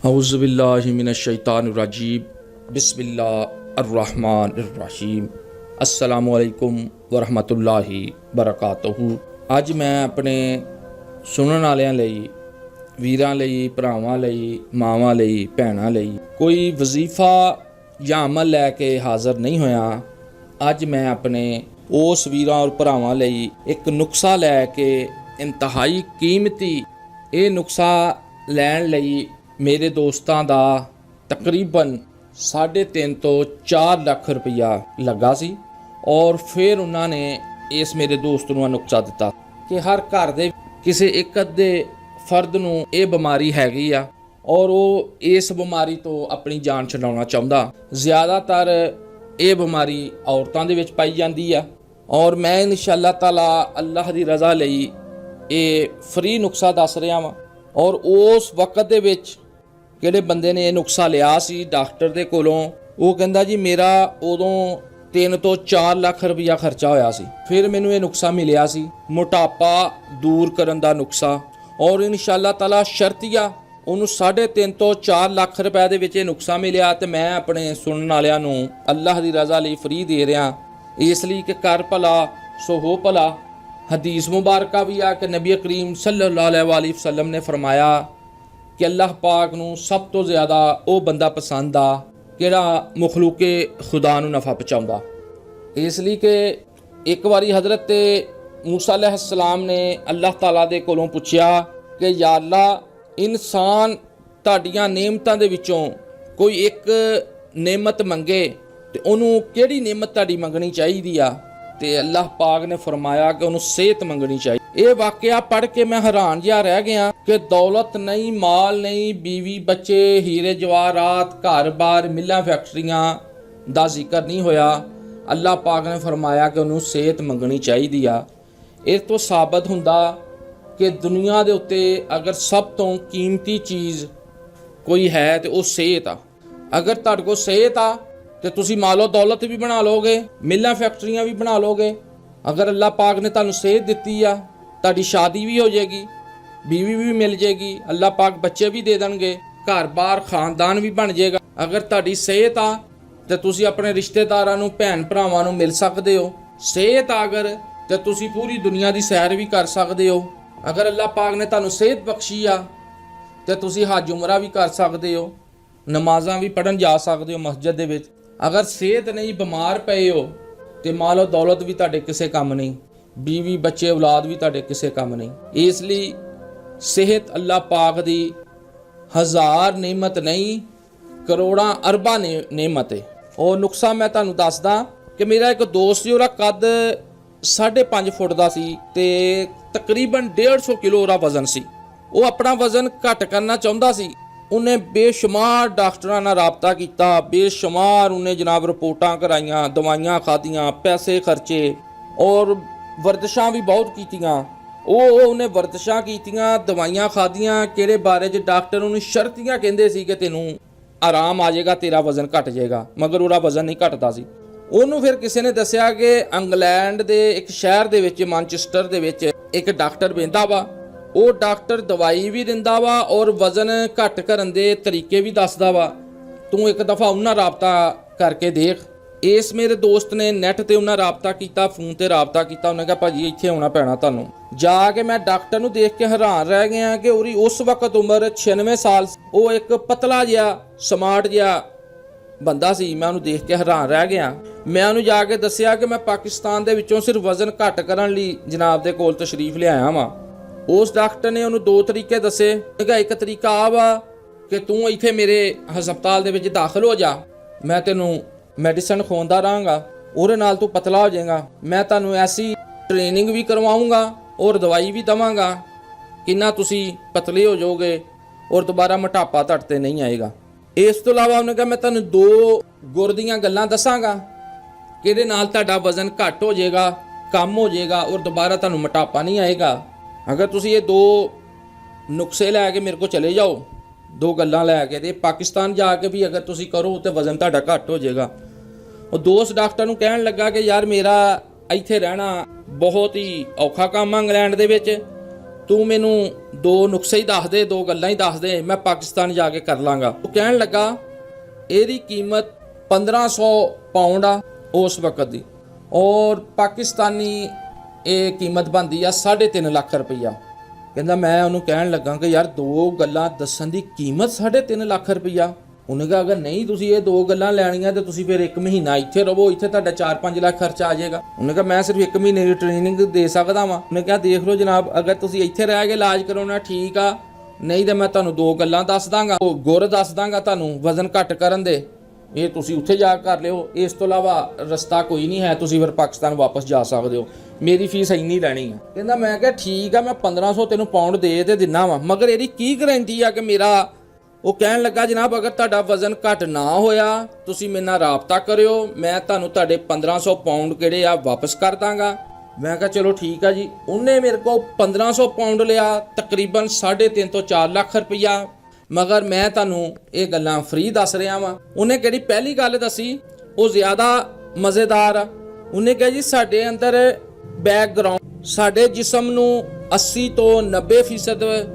औज़ुबिल्लाहिमिनश्शैतानिर्रजीम बिस्मिल्लाहिर्रहमानिर्रहीम अस्सलामुअलैकुम वरहमतुल्लाहि बरकातुहू। ਅੱਜ मैं अपने सुनने वालिਆਂ ਲਈ, ਵੀਰਾਂ ਲਈ, ਭਰਾਵਾਂ ਲਈ, ਮਾਵਾਂ ਲਈ, ਭੈਣਾਂ ਲਈ ਕੋਈ ਵਜ਼ੀਫਾ ਜਾਂ ਅਮਲ ਲੈ ਕੇ ਹਾਜ਼ਰ ਨਹੀਂ ਹੋਇਆ। ਅੱਜ ਮੈਂ ਆਪਣੇ ਉਸ ਵੀਰਾਂ ਔਰ ਭਰਾਵਾਂ ਲਈ ਇੱਕ ਨੁਕਸਾ ਲੈ ਕੇ ਇੰਤਹਾਈ ਕੀਮਤੀ ਇਹ ਨੁਕਸਾ ਲੈਣ ਲਈ ਮੇਰੇ ਦੋਸਤਾਂ ਦਾ ਤਕਰੀਬਨ 3.5 ਤੋਂ 4 ਲੱਖ ਰੁਪਈਆ ਲੱਗਾ ਸੀ ਔਰ ਫਿਰ ਉਹਨਾਂ ਨੇ ਇਸ ਮੇਰੇ ਦੋਸਤ ਨੂੰ ਨੁਕਸਾ ਦਿੱਤਾ ਕਿ ਹਰ ਘਰ ਦੇ ਕਿਸੇ ਇੱਕ ਅੱਧੇ ਫਰਦ ਨੂੰ ਇਹ ਬਿਮਾਰੀ ਹੈਗੀ ਆ ਔਰ ਉਹ ਇਸ ਬਿਮਾਰੀ ਤੋਂ ਆਪਣੀ ਜਾਨ ਛਡਾਉਣਾ ਚਾਹੁੰਦਾ। ਜ਼ਿਆਦਾਤਰ ਇਹ ਬਿਮਾਰੀ ਔਰਤਾਂ ਦੇ ਵਿੱਚ ਪਾਈ ਜਾਂਦੀ ਆ ਔਰ ਮੈਂ ਇਨਸ਼ਾਅੱਲਾ ਤਾਲਾ ਅੱਲਾਹ ਦੀ ਰਜ਼ਾ ਲਈ ਇਹ ਫ੍ਰੀ ਨੁਕਸਾ ਦੱਸ ਰਿਹਾ ਵਾਂ। ਔਰ ਉਸ ਵਕਤ ਦੇ ਵਿੱਚ ਕਿਹੜੇ ਬੰਦੇ ਨੇ ਇਹ ਨੁਕਸਾ ਲਿਆ ਸੀ ਡਾਕਟਰ ਦੇ ਕੋਲੋਂ, ਉਹ ਕਹਿੰਦਾ ਜੀ ਮੇਰਾ ਉਦੋਂ 3 ਤੋਂ 4 ਲੱਖ ਰੁਪਈਆ ਖਰਚਾ ਹੋਇਆ ਸੀ। ਫਿਰ ਮੈਨੂੰ ਇਹ ਨੁਕਸਾ ਮਿਲਿਆ ਸੀ, ਮੋਟਾਪਾ ਦੂਰ ਕਰਨ ਦਾ ਨੁਕਸਾ, ਔਰ ਇਨਸ਼ਾਅੱਲਾ ਤਾਲਾ ਸ਼ਰਤੀਆ ਉਹਨੂੰ 3.5 ਤੋਂ 4 ਲੱਖ ਰੁਪਏ ਦੇ ਵਿੱਚ ਇਹ ਨੁਕਸਾ ਮਿਲਿਆ। ਤੇ ਮੈਂ ਆਪਣੇ ਸੁਣਨ ਵਾਲਿਆਂ ਨੂੰ ਅੱਲਾਹ ਦੀ ਰਜ਼ਾ ਲਈ ਫ੍ਰੀ ਦੇ ਰਿਹਾ, ਇਸ ਲਈ ਕਿ ਕਰ ਭਲਾ ਸੋ ਹੋ ਭਲਾ। हदीस मुबारक भी आ कि नबी करीम सल्लल्लाहु अलैहि वसल्लम ने फरमाया कि अल्लाह पाक नूं सब तो ज़्यादा वो बंदा पसंद आ किहड़ा मखलूके खुदा नूं नफ़ा पहुँचाउंदा। इसलिए कि एक बारी हज़रत मूसा अलैहिस्सलाम ने अल्लाह ताला दे कोलों पुछया कि या अल्लाह इंसान तुहाडीआं नेमतां दे विचों कोई एक नेमत मंगे ते उहनूं किहड़ी नेमत तुहाडी मंगनी चाहीदी आ? ਤੇ ਅੱਲਾਹ ਪਾਕ ਨੇ ਫਰਮਾਇਆ ਕਿ ਉਹਨੂੰ ਸਿਹਤ ਮੰਗਣੀ ਚਾਹੀਦੀ। ਇਹ ਵਾਕਿਆ ਪੜ੍ਹ ਕੇ ਮੈਂ ਹੈਰਾਨ ਜਿਹਾ ਰਹਿ ਗਿਆ ਕਿ ਦੌਲਤ ਨਹੀਂ, ਮਾਲ ਨਹੀਂ, ਬੀਵੀ ਬੱਚੇ, ਹੀਰੇ ਜਵਾਹਰਾਤ, ਘਰ-ਬਾਰ, ਮਿੱਲਾਂ ਫੈਕਟਰੀਆਂ ਦਾ ਜ਼ਿਕਰ ਨਹੀਂ ਹੋਇਆ। ਅੱਲਾਹ ਪਾਕ ਨੇ ਫਰਮਾਇਆ ਕਿ ਉਹਨੂੰ ਸਿਹਤ ਮੰਗਣੀ ਚਾਹੀਦੀ ਆ। ਇਸ ਤੋਂ ਸਾਬਤ ਹੁੰਦਾ ਕਿ ਦੁਨੀਆ ਦੇ ਉੱਤੇ ਅਗਰ ਸਭ ਤੋਂ ਕੀਮਤੀ ਚੀਜ਼ ਕੋਈ ਹੈ ਤੇ ਉਹ ਸਿਹਤ ਆ। ਅਗਰ ਤੁਹਾਡੇ ਕੋਲ ਸਿਹਤ ਆ ਤੇ ਤੁਸੀਂ ਮਾਲੋ ਦੌਲਤ ਵੀ ਬਣਾ ਲੋਗੇ, ਮਿੱਲਾਂ ਫੈਕਟਰੀਆਂ ਵੀ ਬਣਾ ਲੋਗੇ। ਅਗਰ ਅੱਲਾਹ ਪਾਕ ਨੇ ਤੁਹਾਨੂੰ ਸਿਹਤ ਦਿੱਤੀ ਆ, ਤੁਹਾਡੀ ਸ਼ਾਦੀ ਵੀ ਹੋ ਜਾਏਗੀ, ਬੀਵੀ ਵੀ ਮਿਲ ਜਾਏਗੀ, ਅੱਲਾਹ ਪਾਕ ਬੱਚੇ ਵੀ ਦੇ ਦੇਣਗੇ, ਘਰ-ਬਾਰ ਖਾਨਦਾਨ ਵੀ ਬਣ ਜਾਏਗਾ। ਅਗਰ ਤੁਹਾਡੀ ਸਿਹਤ ਆ ਤੇ ਤੁਸੀਂ ਆਪਣੇ ਰਿਸ਼ਤੇਦਾਰਾਂ ਨੂੰ, ਭੈਣ ਭਰਾਵਾਂ ਨੂੰ ਮਿਲ ਸਕਦੇ ਹੋ। ਸਿਹਤ ਅਗਰ ਤੇ ਤੁਸੀਂ ਪੂਰੀ ਦੁਨੀਆ ਦੀ ਸੈਰ ਵੀ ਕਰ ਸਕਦੇ ਹੋ। ਅਗਰ ਅੱਲਾਹ ਪਾਕ ਨੇ ਤੁਹਾਨੂੰ ਸਿਹਤ ਬਖਸ਼ੀ ਆ ਤੇ ਤੁਸੀਂ ਹਜ ਉਮਰਾ ਵੀ ਕਰ ਸਕਦੇ ਹੋ, ਨਮਾਜ਼ਾਂ ਵੀ ਪੜ੍ਹਨ ਜਾ ਸਕਦੇ ਹੋ ਮਸਜਿਦ ਦੇ ਵਿੱਚ। अगर सेहत नहीं, बीमार पे हो तो मालो दौलत भी तुहाडे किसे काम नहीं, बीवी बच्चे औलाद भी तुहाडे किसे काम नहीं। इसलिए सेहत अल्लाह पाक दी हज़ार नेमत नहीं, करोड़ां अरबां नेमत है। और नुकसा मैं तुहानूं दसदा कि मेरा एक दोस्त जी, उसदा कद 5.5 फुट का सी ते तकरीबन 150 किलो उसदा वजन सी। वो अपना वजन घट करना चाहुंदा सी। उन्हें बेशुमार डॉक्टरां नाल राबता किया, बेशुमार उन्हें जनाब रिपोर्टां कराइयां, दवाइयां खादियां, पैसे खर्चे और वर्जिशां भी बहुत कीतियां। उन्हें वर्जिशां कीतियां, दवाइयां खादियां, किहड़े बारे च डॉक्टर उन्हें शर्तियां कहंदे सी कि तैनूं आराम आ जाएगा, तेरा वजन घट जाएगा, मगर उसदा वजन नहीं घटदा सी। ਉਹਨੂੰ ਫਿਰ ਕਿਸੇ ਨੇ ਦੱਸਿਆ ਕਿ ਇੰਗਲੈਂਡ ਦੇ ਇੱਕ ਸ਼ਹਿਰ ਦੇ ਵਿੱਚ, ਮਾਨਚੈਸਟਰ ਦੇ ਵਿੱਚ ਇੱਕ ਡਾਕਟਰ ਬਹਿੰਦਾ ਵਾ। ਉਹ ਡਾਕਟਰ ਦਵਾਈ ਵੀ ਦਿੰਦਾ ਵਾ ਔਰ ਵਜ਼ਨ ਘੱਟ ਕਰਨ ਦੇ ਤਰੀਕੇ ਵੀ ਦੱਸਦਾ ਵਾ। ਤੂੰ ਇੱਕ ਦਫਾ ਉਹਨਾਂ ਰਾਬਤਾ ਕਰਕੇ ਦੇਖ। ਇਸ ਮੇਰੇ ਦੋਸਤ ਨੇ ਨੈਟ ਤੇ ਉਹਨਾਂ ਰਾਬਤਾ ਕੀਤਾ, ਫੋਨ ਤੇ ਰਾਬਤਾ ਕੀਤਾ। ਉਹਨੇ ਕਿਹਾ ਭਾਜੀ ਇੱਥੇ ਆਉਣਾ ਪੈਣਾ ਤੁਹਾਨੂੰ। ਜਾ ਕੇ ਮੈਂ ਡਾਕਟਰ ਨੂੰ ਦੇਖ ਕੇ ਹੈਰਾਨ ਰਹਿ ਗਿਆ ਕਿ ਉਹਦੀ ਉਸ ਵਕਤ ਉਮਰ 96 ਸਾਲ। ਉਹ ਇੱਕ ਪਤਲਾ ਜਿਹਾ ਸਮਾਰਟ ਜਿਹਾ ਬੰਦਾ ਸੀ। ਮੈਂ ਉਹਨੂੰ ਦੇਖ ਕੇ ਹੈਰਾਨ ਰਹਿ ਗਿਆ। ਮੈਂ ਉਹਨੂੰ ਜਾ ਕੇ ਦੱਸਿਆ ਕਿ ਮੈਂ ਪਾਕਿਸਤਾਨ ਦੇ ਵਿੱਚੋਂ ਸਿਰਫ ਵਜ਼ਨ ਘੱਟ ਕਰਨ ਲਈ ਜਨਾਬ ਦੇ ਕੋਲ ਤਸ਼ਰੀਫ ਲਿਆਇਆ ਵਾਂ। ਉਸ ਡਾਕਟਰ ਨੇ ਉਹਨੂੰ 2 ਤਰੀਕੇ ਦੱਸੇ। ਇੱਕ ਤਰੀਕਾ ਆ ਵਾ ਕਿ ਤੂੰ ਇੱਥੇ ਮੇਰੇ ਹਸਪਤਾਲ ਦੇ ਵਿੱਚ ਦਾਖਲ ਹੋ ਜਾ, ਮੈਂ ਤੈਨੂੰ ਮੈਡੀਸਨ ਖਵਾਉਂਦਾ ਰਹਾਂਗਾ, ਉਹਦੇ ਨਾਲ ਤੂੰ ਪਤਲਾ ਹੋ ਜਾਏਗਾ। ਮੈਂ ਤੁਹਾਨੂੰ ਐਸੀ ਟ੍ਰੇਨਿੰਗ ਵੀ ਕਰਵਾਉਂਗਾ ਔਰ ਦਵਾਈ ਵੀ ਦੇਵਾਂਗਾ ਕਿੰਨਾ ਤੁਸੀਂ ਪਤਲੇ ਹੋ ਜਾਓਗੇ ਔਰ ਦੁਬਾਰਾ ਮੋਟਾਪਾ ਤੁਹਾਡੇ 'ਤੇ ਨਹੀਂ ਆਏਗਾ। ਇਸ ਤੋਂ ਇਲਾਵਾ ਉਹਨੇ ਕਿਹਾ ਮੈਂ ਤੁਹਾਨੂੰ 2 ਗੁਰ ਦੀਆਂ ਗੱਲਾਂ ਦੱਸਾਂਗਾ ਕਿ ਇਹਦੇ ਨਾਲ ਤੁਹਾਡਾ ਵਜ਼ਨ ਘੱਟ ਹੋ ਜਾਏਗਾ, ਕਮ ਹੋ ਜਾਏਗਾ ਔਰ ਦੁਬਾਰਾ ਤੁਹਾਨੂੰ ਮੋਟਾਪਾ ਨਹੀਂ ਆਏਗਾ। अगर तुसी ये 2 नुस्खे लैके मेरे को चले जाओ, 2 गल्लां लैके ते पाकिस्तान जाके भी अगर तुसी करो तो वजन तुहाडा घट हो जाएगा। और दोस्त डॉक्टर नूं कहण लगा कि यार मेरा ਇੱਥੇ ਰਹਿਣਾ ਬਹੁਤ ਹੀ ਔਖਾ ਕੰਮ ਆ ਇੰਗਲੈਂਡ ਦੇ ਵਿੱਚ ਤੂੰ ਮੈਨੂੰ 2 ਨੁਕਸੇ ਹੀ ਦੱਸ ਦੇ, 2 ਗੱਲਾਂ ਹੀ ਦੱਸ ਦੇ, ਮੈਂ ਪਾਕਿਸਤਾਨ ਜਾ ਕੇ ਕਰ ਲਾਂਗਾ। ਉਹ ਕਹਿਣ ਲੱਗਾ ਇਹਦੀ ਕੀਮਤ 1500 ਪਾਉਂਡ ਆ ਉਸ ਵਕਤ ਦੀ, ਔਰ ਪਾਕਿਸਤਾਨੀ ਇਹ ਕੀਮਤ ਬਣਦੀ ਆ 3.5 ਲੱਖ ਰੁਪਈਆ। ਕਹਿੰਦਾ ਮੈਂ ਉਹਨੂੰ ਕਹਿਣ ਲੱਗਾ ਕਿ ਯਾਰ 2 ਗੱਲਾਂ ਦੱਸਣ ਦੀ ਕੀਮਤ 3.5 ਲੱਖ ਰੁਪਈਆ। ਉਹਨੇ ਕਿਹਾ ਅਗਰ ਨਹੀਂ ਤੁਸੀਂ ਇਹ 2 ਗੱਲਾਂ ਲੈਣੀਆਂ ਤੇ ਤੁਸੀਂ ਫਿਰ 1 ਮਹੀਨਾ ਇੱਥੇ ਰਹੋ, ਇੱਥੇ ਤੁਹਾਡਾ 4-5 ਲੱਖ ਖਰਚਾ ਆ ਜਾਏਗਾ। ਉਹਨੇ ਕਿਹਾ ਮੈਂ ਸਿਰਫ 1 ਮਹੀਨੇ ਦੀ ਟ੍ਰੇਨਿੰਗ ਦੇ ਸਕਦਾ ਵਾਂ। ਉਹਨੇ ਕਿਹਾ ਦੇਖ ਲਓ ਜਨਾਬ, ਅਗਰ ਤੁਸੀਂ ਇੱਥੇ ਰਹਿ ਕੇ ਇਲਾਜ ਕਰਾਉਣਾ ਠੀਕ ਆ, ਨਹੀਂ ਤੇ ਮੈਂ ਤੁਹਾਨੂੰ 2 ਗੱਲਾਂ ਦੱਸ ਦਾਂਗਾ, ਉਹ ਗੁਰ ਦੱਸ ਦਾਂਗਾ ਤੁਹਾਨੂੰ ਵਜ਼ਨ ਘੱਟ ਕਰਨ ਦੇ, ਇਹ ਤੁਸੀਂ ਉੱਥੇ ਜਾ ਕੇ ਕਰ ਲਿਓ, ਇਸ ਤੋਂ ਇਲਾਵਾ ਰਸਤਾ ਕੋਈ ਨਹੀਂ ਹੈ, ਤੁਸੀਂ ਫਿਰ ਪਾਕਿਸਤਾਨ ਵਾਪਸ ਜਾ ਸਕਦੇ ਹੋ, ਮੇਰੀ ਫੀਸ ਇੰਨੀ ਲੈਣੀ ਹੈ। ਕਹਿੰਦਾ ਮੈਂ ਕਿਹਾ ਠੀਕ ਆ, ਮੈਂ 1500 ਤੈਨੂੰ ਪਾਉਂਡ ਦੇ ਤੇ ਦਿੰਨਾ ਵਾ, ਮਗਰ ਇਹਦੀ ਕੀ ਗਰੰਟੀ ਆ ਕਿ ਮੇਰਾ। ਉਹ ਕਹਿਣ ਲੱਗਾ ਜਨਾਬ ਅਗਰ ਤੁਹਾਡਾ ਵਜ਼ਨ ਘੱਟ ਨਾ ਹੋਇਆ ਤੁਸੀਂ ਮੇਰੇ ਨਾਲ ਰਾਬਤਾ ਕਰਿਓ, ਮੈਂ ਤੁਹਾਨੂੰ ਤੁਹਾਡੇ 1500 ਪਾਉਂਡ ਕਿਹੜੇ ਆ ਵਾਪਸ ਕਰ ਦਾਂਗਾ। ਮੈਂ ਕਿਹਾ ਚਲੋ ਠੀਕ ਆ ਜੀ। ਉਹਨੇ ਮੇਰੇ ਕੋਲ 1500 ਪਾਉਂਡ ਲਿਆ, ਤਕਰੀਬਨ 3.5 ਤੋਂ 4 ਲੱਖ ਰੁਪਈਆ। ਮਗਰ ਮੈਂ ਤੁਹਾਨੂੰ ਇਹ ਗੱਲਾਂ ਫ੍ਰੀ ਦੱਸ ਰਿਹਾ ਵਾਂ। ਉਹਨੇ ਕਿਹੜੀ ਪਹਿਲੀ ਗੱਲ ਦੱਸੀ ਉਹ ਜ਼ਿਆਦਾ ਮਜ਼ੇਦਾਰ ਆ। ਉਹਨੇ ਕਿਹਾ ਜੀ ਸਾਡੇ ਅੰਦਰ ਬੈਕਗਰਾਉਂਡ, ਸਾਡੇ ਜਿਸਮ ਨੂੰ 80 ਤੋਂ 90%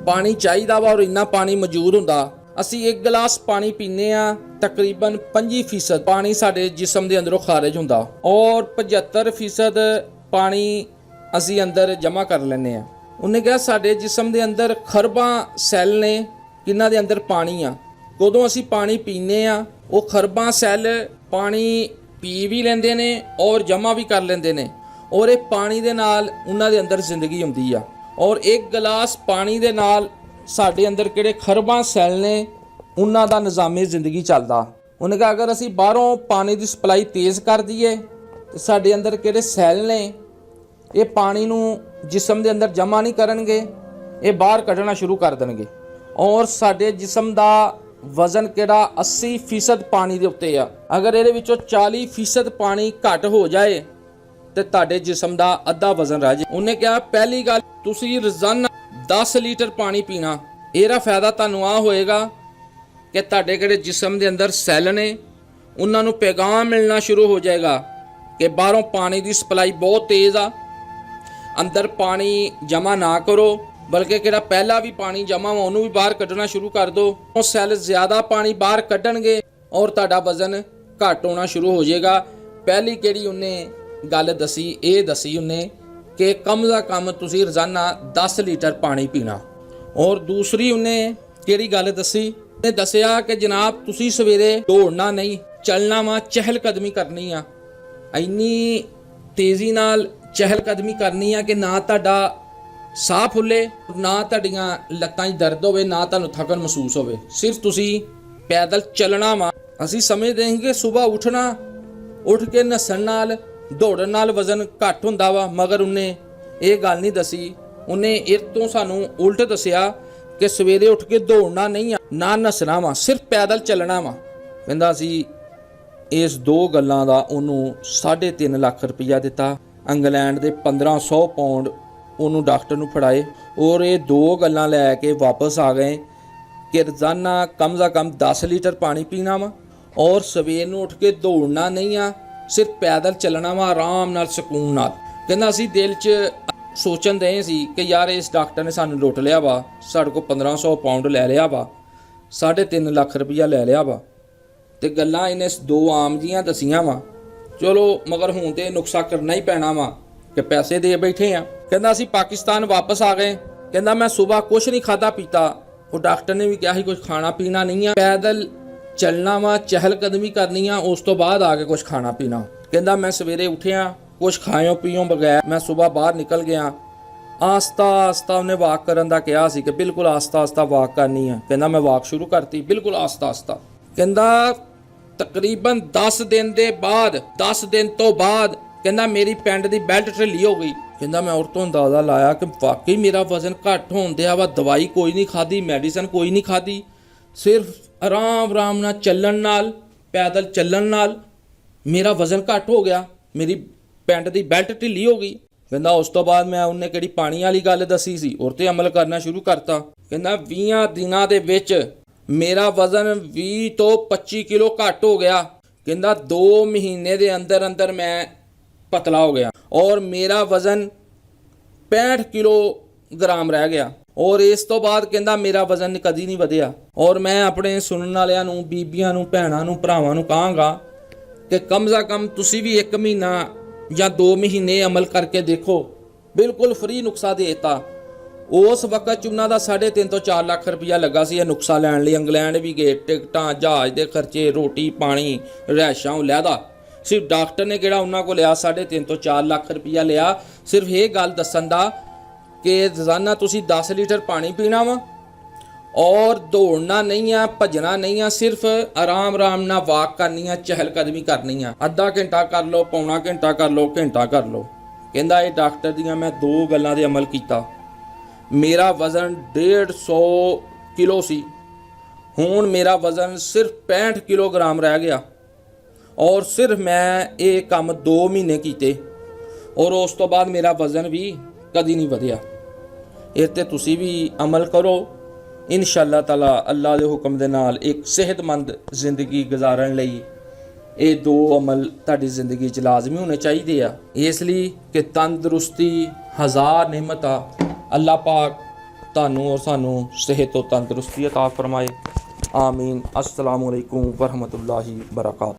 ਪਾਣੀ ਚਾਹੀਦਾ ਵਾ, ਔਰ ਇੰਨਾ ਪਾਣੀ ਮੌਜੂਦ ਹੁੰਦਾ। ਅਸੀਂ 1 ਗਲਾਸ ਪਾਣੀ ਪੀਂਦੇ ਆ, ਤਕਰੀਬਨ 25% ਪਾਣੀ ਸਾਡੇ ਜਿਸਮ ਦੇ ਅੰਦਰੋਂ ਖਾਰਜ ਹੁੰਦਾ, ਔਰ 75% ਪਾਣੀ ਅਸੀਂ ਅੰਦਰ ਜਮ੍ਹਾਂ ਕਰ ਲੈਂਦੇ ਆ। ਉਹਨੇ ਕਿਹਾ ਸਾਡੇ ਜਿਸਮ ਦੇ ਅੰਦਰ ਖਰਬਾਂ ਸੈੱਲ ਨੇ ਜਿਨ੍ਹਾਂ ਦੇ ਅੰਦਰ ਪਾਣੀ ਆ। ਉਦੋਂ ਅਸੀਂ ਪਾਣੀ ਪੀਂਦੇ ਆ, ਉਹ ਖਰਬਾਂ ਸੈੱਲ ਪਾਣੀ ਪੀ ਵੀ ਲੈਂਦੇ ਨੇ ਔਰ ਜਮ੍ਹਾਂ ਵੀ ਕਰ ਲੈਂਦੇ ਨੇ, ਔਰ ਇਹ ਪਾਣੀ ਦੇ ਨਾਲ ਉਹਨਾਂ ਦੇ ਅੰਦਰ ਜ਼ਿੰਦਗੀ ਹੁੰਦੀ ਆ। ਔਰ 1 ਗਲਾਸ ਪਾਣੀ ਦੇ ਨਾਲ ਸਾਡੇ ਅੰਦਰ ਕਿਹੜੇ ਖਰਬਾਂ ਸੈੱਲ ਨੇ ਉਹਨਾਂ ਦਾ ਨਿਜ਼ਾਮੇ ਜ਼ਿੰਦਗੀ ਚੱਲਦਾ। ਉਹਨੇ ਕਿਹਾ ਅਗਰ ਅਸੀਂ ਬਾਹਰੋਂ ਪਾਣੀ ਦੀ ਸਪਲਾਈ ਤੇਜ਼ ਕਰ ਦਈਏ ਤੇ ਸਾਡੇ ਅੰਦਰ ਕਿਹੜੇ ਸੈੱਲ ਨੇ ਇਹ ਪਾਣੀ ਨੂੰ ਜਿਸਮ ਦੇ ਅੰਦਰ ਜਮ੍ਹਾਂ ਨਹੀਂ ਕਰਨਗੇ, ਇਹ ਬਾਹਰ ਕੱਢਣਾ ਸ਼ੁਰੂ ਕਰ ਦੇਣਗੇ। ਔਰ ਸਾਡੇ ਜਿਸਮ ਦਾ ਵਜ਼ਨ ਕਿਹੜਾ 80% ਪਾਣੀ ਦੇ ਉੱਤੇ ਆ। ਅਗਰ ਇਹਦੇ ਵਿੱਚੋਂ 40% ਪਾਣੀ ਘੱਟ ਹੋ ਜਾਏ ਤੇ ਤੁਹਾਡੇ ਜਿਸਮ ਦਾ ਅੱਧਾ ਵਜ਼ਨ ਰਹਿ ਜਾਏ। ਉਹਨੇ ਕਿਹਾ ਪਹਿਲੀ ਗੱਲ ਤੁਸੀਂ ਰੋਜ਼ਾਨਾ 10 ਲੀਟਰ ਪਾਣੀ ਪੀਣਾ। ਇਹਦਾ ਫਾਇਦਾ ਤੁਹਾਨੂੰ ਆ ਹੋਏਗਾ ਕਿ ਤੁਹਾਡੇ ਕਿਹੜੇ ਜਿਸਮ ਦੇ ਅੰਦਰ ਸੈੱਲ ਨੇ ਉਹਨਾਂ ਨੂੰ ਪੈਗਾਮ ਮਿਲਣਾ ਸ਼ੁਰੂ ਹੋ ਜਾਏਗਾ ਕਿ ਬਾਹਰੋਂ ਪਾਣੀ ਦੀ ਸਪਲਾਈ ਬਹੁਤ ਤੇਜ਼ ਆ, ਅੰਦਰ ਪਾਣੀ ਜਮ੍ਹਾਂ ਨਾ ਕਰੋ, ਬਲਕਿ ਕਿਹੜਾ ਪਹਿਲਾਂ ਵੀ ਪਾਣੀ ਜਮ੍ਹਾਂ ਵਾ ਉਹਨੂੰ ਵੀ ਬਾਹਰ ਕੱਢਣਾ ਸ਼ੁਰੂ ਕਰ ਦਿਓ। ਉਹ ਸੈੱਲ ਜ਼ਿਆਦਾ ਪਾਣੀ ਬਾਹਰ ਕੱਢਣਗੇ ਔਰ ਤੁਹਾਡਾ ਵਜ਼ਨ ਘੱਟ ਹੋਣਾ ਸ਼ੁਰੂ ਹੋ ਜਾਏਗਾ। ਪਹਿਲੀ ਕਿਹੜੀ ਉਹਨੇ ਗੱਲ ਦੱਸੀ, ਇਹ ਦੱਸੀ ਉਹਨੇ ਕਿ ਕਮ ਦਾ ਕਮ ਤੁਸੀਂ ਰੋਜ਼ਾਨਾ 10 ਲੀਟਰ ਪਾਣੀ ਪੀਣਾ। ਔਰ ਦੂਸਰੀ ਉਹਨੇ ਕਿਹੜੀ ਗੱਲ ਦੱਸੀ, ਉਹਨੇ ਦੱਸਿਆ ਕਿ ਜਨਾਬ ਤੁਸੀਂ ਸਵੇਰੇ ਦੌੜਨਾ ਨਹੀਂ, ਚੱਲਣਾ ਵਾ, ਚਹਿਲ ਕਦਮੀ ਕਰਨੀ ਆ, ਇੰਨੀ ਤੇਜ਼ੀ ਨਾਲ ਚਹਿਲ ਕਦਮੀ ਕਰਨੀ ਆ ਕਿ ਨਾ ਤੁਹਾਡਾ ਸਾਹ ਫੁੱਲੇ, ਨਾ ਤੁਹਾਡੀਆਂ ਲੱਤਾਂ 'ਚ ਦਰਦ ਹੋਵੇ, ਨਾ ਤੁਹਾਨੂੰ ਥਕਨ ਮਹਿਸੂਸ ਹੋਵੇ, ਸਿਰਫ ਤੁਸੀਂ ਪੈਦਲ ਚੱਲਣਾ ਵਾ। ਅਸੀਂ ਸਮਝਦੇ ਹਾਂ ਕਿ ਸਵੇਰ ਉੱਠਣਾ, ਉੱਠ ਕੇ ਨੱਸਣ ਨਾਲ ਦੌੜਨ ਨਾਲ ਵਜ਼ਨ ਘੱਟ ਹੁੰਦਾ ਵਾ, ਮਗਰ ਉਹਨੇ ਇਹ ਗੱਲ ਨਹੀਂ ਦੱਸੀ। ਉਹਨੇ ਇਸ ਤੋਂ ਸਾਨੂੰ ਉਲਟ ਦੱਸਿਆ ਕਿ ਸਵੇਰੇ ਉੱਠ ਕੇ ਦੌੜਨਾ ਨਹੀਂ ਆ, ਨਾ ਨੱਸਣਾ ਵਾ, ਸਿਰਫ ਪੈਦਲ ਚੱਲਣਾ ਵਾ। ਕਹਿੰਦਾ ਸੀ ਇਸ 2 ਗੱਲਾਂ ਦਾ ਉਹਨੂੰ 3.5 ਲੱਖ ਰੁਪਈਆ ਦਿੱਤਾ। ਇੰਗਲੈਂਡ ਦੇ 1500 ਪਾਉਂਡ ਉਹਨੂੰ ਡਾਕਟਰ ਨੂੰ ਫੜਾਏ, ਔਰ ਇਹ 2 ਗੱਲਾਂ ਲੈ ਕੇ ਵਾਪਸ ਆ ਗਏ ਕਿ ਰੋਜ਼ਾਨਾ ਕਮ ਸੇ ਕਮ 10 ਲੀਟਰ ਪਾਣੀ ਪੀਣਾ ਵਾ, ਔਰ ਸਵੇਰ ਨੂੰ ਉੱਠ ਕੇ ਦੌੜਨਾ ਨਹੀਂ ਆ, ਸਿਰਫ ਪੈਦਲ ਚੱਲਣਾ ਵਾ ਆਰਾਮ ਨਾਲ, ਸਕੂਨ ਨਾਲ। ਕਹਿੰਦਾ ਅਸੀਂ ਦਿਲ 'ਚ ਸੋਚਣ ਦੇ ਸੀ ਕਿ ਯਾਰ ਇਸ ਡਾਕਟਰ ਨੇ ਸਾਨੂੰ ਲੁੱਟ ਲਿਆ ਵਾ, ਸਾਡੇ ਕੋਲ 1500 ਪਾਉਂਡ ਲੈ ਲਿਆ ਵਾ, 3.5 ਲੱਖ ਰੁਪਈਆ ਲੈ ਲਿਆ ਵਾ, ਤੇ ਗੱਲਾਂ ਇਹਨੇ 2 ਆਮ ਜੀਆਂ ਦਸੀਆਂ ਵਾ। ਚਲੋ ਮਗਰ ਹੁਣ ਤੇ ਨੁਕਸਾ ਕਰਨਾ ਹੀ ਪੈਣਾ ਵਾ ਕਿ ਪੈਸੇ ਦੇ ਬੈਠੇ ਆ। ਕਹਿੰਦਾ ਅਸੀਂ ਪਾਕਿਸਤਾਨ ਵਾਪਸ ਆ ਗਏ। ਕਹਿੰਦਾ ਮੈਂ ਸਵੇਰ ਕੁਛ ਨਹੀਂ ਖਾਧਾ ਪੀਤਾ। ਉਹ ਡਾਕਟਰ ਨੇ ਵੀ ਕਿਹਾ ਸੀ ਕੁਝ ਖਾਣਾ ਪੀਣਾ ਨਹੀਂ ਆ, ਪੈਦਲ ਚੱਲਣਾ ਵਾ, ਚਹਿਲ ਕਦਮੀ ਕਰਨੀ ਆ, ਉਸ ਤੋਂ ਬਾਅਦ ਆ ਕੇ ਕੁਝ ਖਾਣਾ ਪੀਣਾ। ਕਹਿੰਦਾ ਮੈਂ ਸਵੇਰੇ ਉੱਠਿਆ, ਕੁਝ ਖਾਇਓ ਪੀਓ ਬਗੈਰ ਮੈਂ ਸਵੇਰ ਬਾਹਰ ਨਿਕਲ ਗਿਆ। ਆਸਤਾ ਆਸਤਾ ਉਹਨੇ ਵਾਕ ਕਰਨ ਦਾ ਕਿਹਾ ਸੀ ਕਿ ਬਿਲਕੁਲ ਆਸਤਾ ਆਸਤਾ ਵਾਕ ਕਰਨੀ ਆ। ਕਹਿੰਦਾ ਮੈਂ ਵਾਕ ਸ਼ੁਰੂ ਕਰਤੀ ਬਿਲਕੁਲ ਆਸਤਾ ਆਸਤਾ। ਕਹਿੰਦਾ ਤਕਰੀਬਨ 10 ਦਿਨ ਦੇ ਬਾਅਦ, 10 ਦਿਨ ਤੋਂ ਬਾਅਦ ਕਹਿੰਦਾ ਮੇਰੀ ਪੈਂਟ ਦੀ ਬੈਲਟ ਢਿੱਲੀ ਹੋ ਗਈ। ਕਹਿੰਦਾ ਮੈਂ ਔਰ ਤੋਂ ਅੰਦਾਜ਼ਾ ਲਾਇਆ ਕਿ ਵਾਕਈ ਮੇਰਾ ਵਜ਼ਨ ਘੱਟ ਹੋਣ ਦਿਆ ਵਾ। ਦਵਾਈ ਕੋਈ ਨਹੀਂ ਖਾਧੀ, ਮੈਡੀਸਨ ਕੋਈ ਨਹੀਂ ਖਾਧੀ, ਸਿਰਫ ਆਰਾਮ ਨਾਲ ਚੱਲਣ ਨਾਲ, ਪੈਦਲ ਚੱਲਣ ਨਾਲ ਮੇਰਾ ਵਜ਼ਨ ਘੱਟ ਹੋ ਗਿਆ, ਮੇਰੀ ਪੈਂਟ ਦੀ ਬੈਲਟ ਢਿੱਲੀ ਹੋ ਗਈ। ਕਹਿੰਦਾ ਉਸ ਤੋਂ ਬਾਅਦ ਮੈਂ ਉਹਨੇ ਕਿਹੜੀ ਪਾਣੀ ਵਾਲੀ ਗੱਲ ਦੱਸੀ ਸੀ ਉਹ 'ਤੇ ਅਮਲ ਕਰਨਾ ਸ਼ੁਰੂ ਕਰਤਾ। ਕਹਿੰਦਾ 20 ਦਿਨਾਂ ਦੇ ਵਿੱਚ ਮੇਰਾ ਵਜ਼ਨ 20 ਤੋਂ 25 ਕਿਲੋ ਘੱਟ ਹੋ ਗਿਆ। ਕਹਿੰਦਾ 2 ਮਹੀਨੇ ਦੇ ਅੰਦਰ ਅੰਦਰ ਮੈਂ ਪਤਲਾ ਹੋ ਗਿਆ ਔਰ ਮੇਰਾ ਵਜ਼ਨ 65 ਕਿਲੋ ਗ੍ਰਾਮ ਰਹਿ ਗਿਆ। ਔਰ ਇਸ ਤੋਂ ਬਾਅਦ ਕਹਿੰਦਾ ਮੇਰਾ ਵਜ਼ਨ ਕਦੀ ਨਹੀਂ ਵਧਿਆ। ਔਰ ਮੈਂ ਆਪਣੇ ਸੁਣਨ ਵਾਲਿਆਂ ਨੂੰ, ਬੀਬੀਆਂ ਨੂੰ, ਭੈਣਾਂ ਨੂੰ, ਭਰਾਵਾਂ ਨੂੰ ਕਹਾਂਗਾ ਕਿ ਕਮ ਸੇ ਕਮ ਤੁਸੀਂ ਵੀ 1 ਮਹੀਨਾ ਜਾਂ 2 ਮਹੀਨੇ ਅਮਲ ਕਰਕੇ ਦੇਖੋ। ਬਿਲਕੁਲ ਫ੍ਰੀ ਨੁਕਸਾ ਦੇਤਾ। ਉਸ ਵਕਤ 'ਚ ਉਹਨਾਂ ਦਾ 3.5 ਤੋਂ 4 ਲੱਖ ਰੁਪਇਆ ਲੱਗਾ ਸੀ ਇਹ ਨੁਕਸਾ ਲੈਣ ਲਈ। ਇੰਗਲੈਂਡ ਵੀ ਗਏ, ਟਿਕਟਾਂ, ਜਹਾਜ਼ ਦੇ ਖਰਚੇ, ਰੋਟੀ ਪਾਣੀ, ਰਿਹਾਇਸ਼ਾਂ ਲਹਿਦਾ। ਸਿਰਫ ਡਾਕਟਰ ਨੇ ਕਿਹੜਾ ਉਹਨਾਂ ਕੋਲ ਲਿਆ 3.5 ਤੋਂ 4 ਲੱਖ ਰੁਪਇਆ ਲਿਆ, ਸਿਰਫ ਇਹ ਗੱਲ ਦੱਸਣ ਦਾ ਕਿ ਰੋਜ਼ਾਨਾ ਤੁਸੀਂ 10 ਲੀਟਰ ਪਾਣੀ ਪੀਣਾ ਵਾ ਔਰ ਦੌੜਨਾ ਨਹੀਂ ਆ, ਭੱਜਣਾ ਨਹੀਂ ਆ, ਸਿਰਫ ਆਰਾਮ ਨਾਲ ਵਾਕ ਕਰਨੀ ਆ, ਚਹਿਲ ਕਦਮੀ ਕਰਨੀ ਆ। ਅੱਧਾ ਘੰਟਾ ਕਰ ਲਓ, ਪੌਣਾ ਘੰਟਾ ਕਰ ਲਓ, ਘੰਟਾ ਕਰ ਲਓ। ਕਹਿੰਦਾ ਇਹ ਡਾਕਟਰ ਦੀਆਂ ਮੈਂ 2 ਗੱਲਾਂ ਦੇ ਅਮਲ ਕੀਤਾ। ਮੇਰਾ ਵਜ਼ਨ 150 ਕਿਲੋ ਸੀ, ਹੁਣ ਮੇਰਾ ਵਜ਼ਨ ਸਿਰਫ 65 ਕਿਲੋਗ੍ਰਾਮ ਰਹਿ ਗਿਆ। ਔਰ ਸਿਰਫ ਮੈਂ ਇਹ ਕੰਮ 2 ਮਹੀਨੇ ਕੀਤੇ ਔਰ ਉਸ ਤੋਂ ਬਾਅਦ ਮੇਰਾ ਵਜ਼ਨ ਵੀ ਕਦੀ ਨਹੀਂ ਵਧਿਆ। ਇਹ ਤੇ ਤੁਸੀਂ ਵੀ ਅਮਲ ਕਰੋ। ਇਨਸ਼ਾਅੱਲਾ ਤਾਲਾ ਅੱਲਾ ਦੇ ਹੁਕਮ ਦੇ ਨਾਲ ਇੱਕ ਸਿਹਤਮੰਦ ਜ਼ਿੰਦਗੀ ਗੁਜ਼ਾਰਨ ਲਈ ਇਹ 2 ਅਮਲ ਤੁਹਾਡੀ ਜ਼ਿੰਦਗੀ 'ਚ ਲਾਜ਼ਮੀ ਹੋਣੇ ਚਾਹੀਦੇ ਆ। ਇਸ ਲਈ ਕਿ ਤੰਦਰੁਸਤੀ 1000 ਨਿਮਤ ਆ। ਅੱਲਾ ਪਾਕ ਤੁਹਾਨੂੰ ਔਰ ਸਾਨੂੰ ਸਿਹਤ ਤੋਂ ਤੰਦਰੁਸਤੀ ਅਤਾ ਫਰਮਾਏ। ਆਮੀਨ। अस्सलामु अलैकुम वरहमतुल्लाहि वबरकातुहू।